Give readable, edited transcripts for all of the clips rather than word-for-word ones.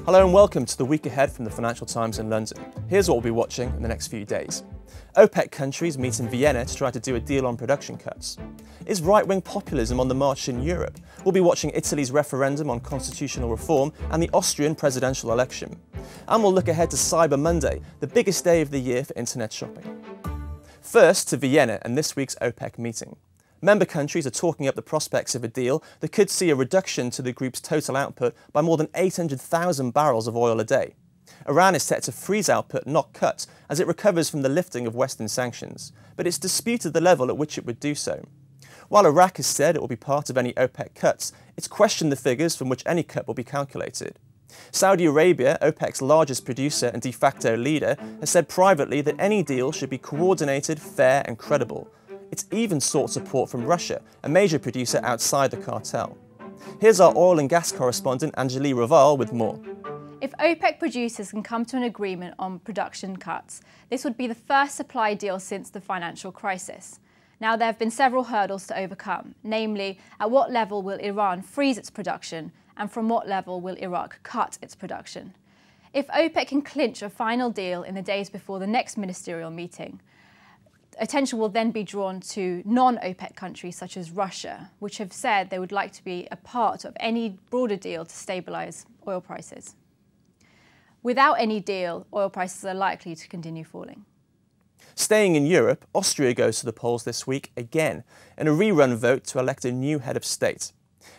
Hello and welcome to the week ahead from the Financial Times in London. Here's what we'll be watching in the next few days. Opec countries meet in Vienna to try to do a deal on production cuts. Is right-wing populism on the march in Europe? We'll be watching Italy's referendum on constitutional reform and the Austrian presidential election. And we'll look ahead to Cyber Monday, the biggest day of the year for internet shopping. First to Vienna and this week's Opec meeting. Member countries are talking up the prospects of a deal that could see a reduction to the group's total output by more than 800,000 barrels of oil a day. Iran is set to freeze output, not cut, as it recovers from the lifting of Western sanctions, but it's disputed the level at which it would do so. While Iraq has said it will be part of any OPEC cuts, it's questioned the figures from which any cut will be calculated. Saudi Arabia, OPEC's largest producer and de facto leader, has said privately that any deal should be coordinated, fair and credible. It's even sought support from Russia, a major producer outside the cartel. Here's our oil and gas correspondent Angeli Raval with more. If OPEC producers can come to an agreement on production cuts, this would be the first supply deal since the financial crisis. Now, there have been several hurdles to overcome, namely, at what level will Iran freeze its production and from what level will Iraq cut its production? If OPEC can clinch a final deal in the days before the next ministerial meeting, attention will then be drawn to non-OPEC countries such as Russia, which have said they would like to be a part of any broader deal to stabilise oil prices. Without any deal, oil prices are likely to continue falling. Staying in Europe, Austria goes to the polls this week again in a rerun vote to elect a new head of state.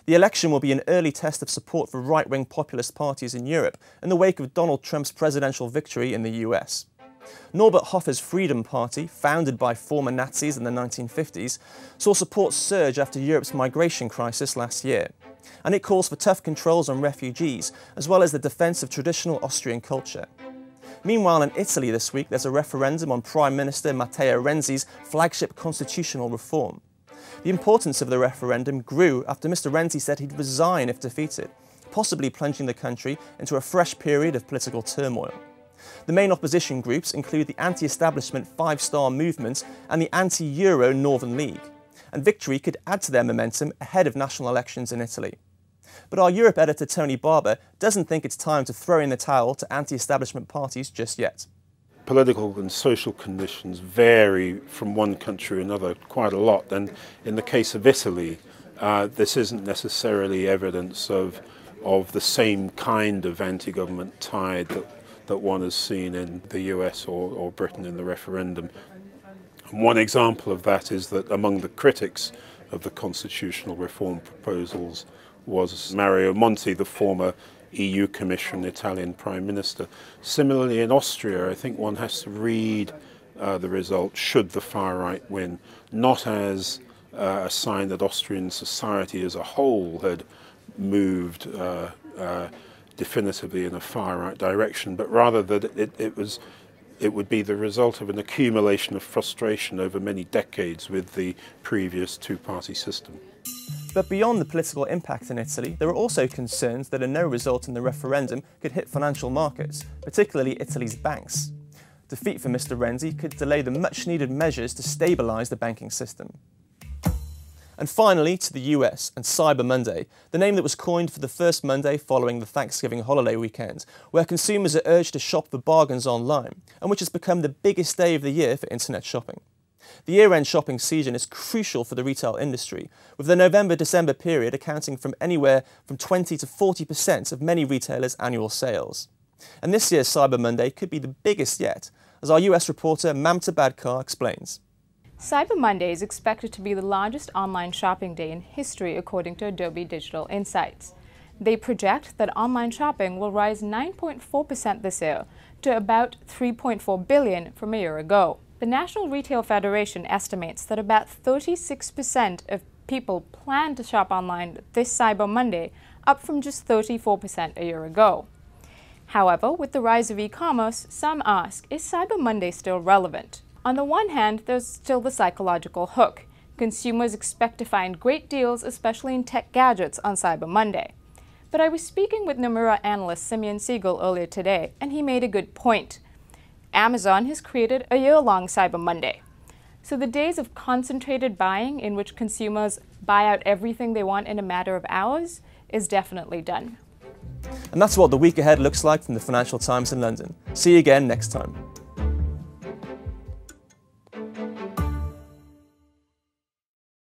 The election will be an early test of support for right-wing populist parties in Europe in the wake of Donald Trump's presidential victory in the US. Norbert Hofer's Freedom Party, founded by former Nazis in the 1950s, saw support surge after Europe's migration crisis last year. And it calls for tough controls on refugees, as well as the defence of traditional Austrian culture. Meanwhile, in Italy this week, there's a referendum on Prime Minister Matteo Renzi's flagship constitutional reform. The importance of the referendum grew after Mr. Renzi said he'd resign if defeated, possibly plunging the country into a fresh period of political turmoil. The main opposition groups include the anti-establishment Five Star Movement and the anti-Euro Northern League, and victory could add to their momentum ahead of national elections in Italy. But our Europe editor Tony Barber doesn't think it's time to throw in the towel to anti-establishment parties just yet. Political and social conditions vary from one country to another quite a lot, and in the case of Italy, this isn't necessarily evidence of the same kind of anti-government tide that one has seen in the US or Britain in the referendum. And one example of that is that among the critics of the constitutional reform proposals was Mario Monti, the former EU Commission Italian Prime Minister. Similarly in Austria, I think one has to read the result, should the far right win, not as a sign that Austrian society as a whole had moved definitively in a far-right direction, but rather that it would be the result of an accumulation of frustration over many decades with the previous two-party system. But beyond the political impact in Italy, there are also concerns that a no result in the referendum could hit financial markets, particularly Italy's banks. Defeat for Mr. Renzi could delay the much-needed measures to stabilise the banking system. And finally, to the US and Cyber Monday, the name that was coined for the first Monday following the Thanksgiving holiday weekend, where consumers are urged to shop for bargains online, and which has become the biggest day of the year for internet shopping. The year-end shopping season is crucial for the retail industry, with the November-December period accounting from anywhere from 20 to 40% of many retailers' annual sales. And this year's Cyber Monday could be the biggest yet, as our US reporter Mamta Badkar explains. Cyber Monday is expected to be the largest online shopping day in history, according to Adobe Digital Insights. They project that online shopping will rise 9.4% this year to about $3.4 billion from a year ago. The National Retail Federation estimates that about 36% of people plan to shop online this Cyber Monday, up from just 34% a year ago. However, with the rise of e-commerce, some ask, is Cyber Monday still relevant? On the one hand, there's still the psychological hook. Consumers expect to find great deals, especially in tech gadgets, on Cyber Monday. But I was speaking with Nomura analyst Simeon Siegel earlier today, and he made a good point. Amazon has created a year-long Cyber Monday. So the days of concentrated buying, in which consumers buy out everything they want in a matter of hours, is definitely done. And that's what the week ahead looks like from the Financial Times in London. See you again next time.